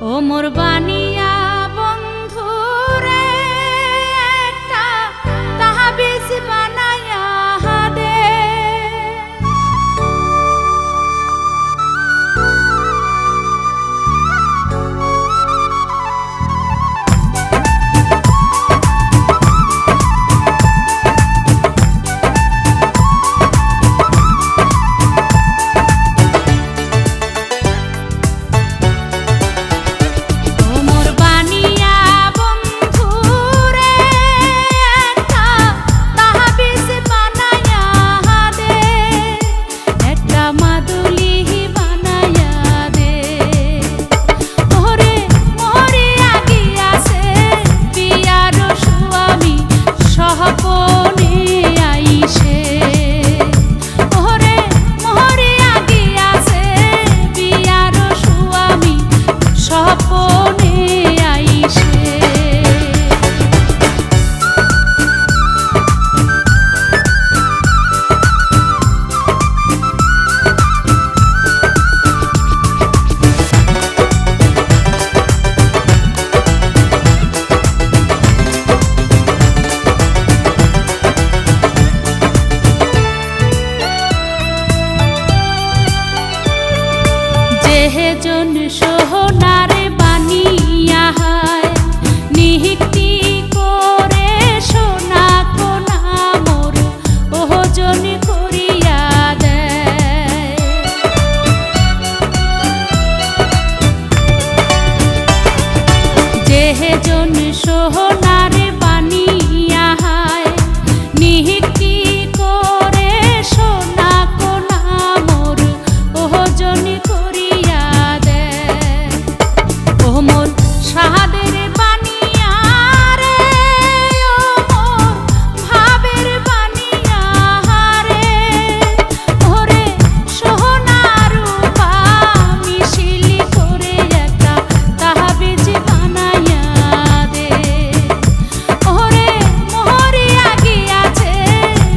ও মোর বানিয়া বন্ধু রে একটা তাহাবিজ বানায়া দে। জন সোহনার বানিয়া হায় নিহিতি করে সোনা কোনা মোর ওজন করিয়া দেয়। যেহে জন সোহনার বানিয়া হায় নিহিতি করে সোনা কোনা মোর ওজন করিয়া মোর সাহাদের বানিয়া রে, ও মোর ভাবের বানিয়া রে, ওরে সোহনা রূপা মিশিলি করে একটা তাহাবিজ বানাইয়া দে। ওরে মোহরিয়া গিয়াছে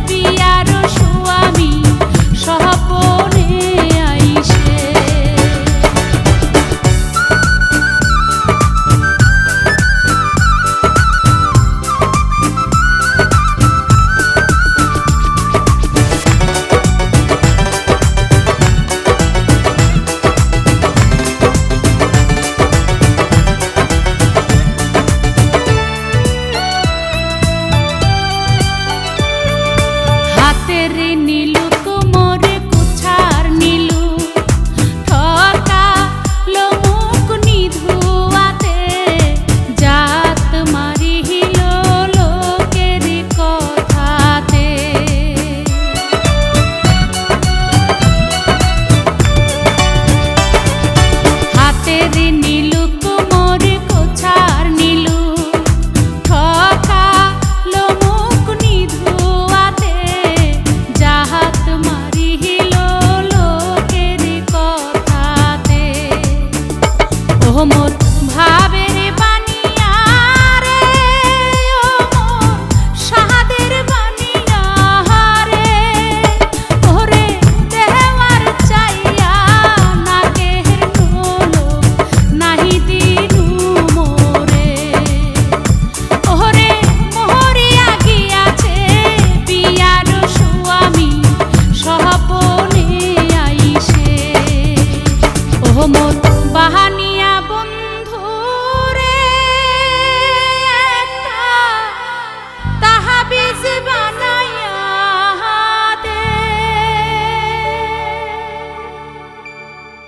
বিয়ার স্বামী স্বপনে আইসে। হাতের নীলু কোমরে কুছার নীলু ঠকা লোমুক নিধুয়াতে জাত মারিল লোকের কথাতে। হাতের নীলু কোমরে কুছার নীলু ঠকা লোমুক নিধুয়াতে জাহাত মারিল লোকের কথাতে। ও মোর ভাবে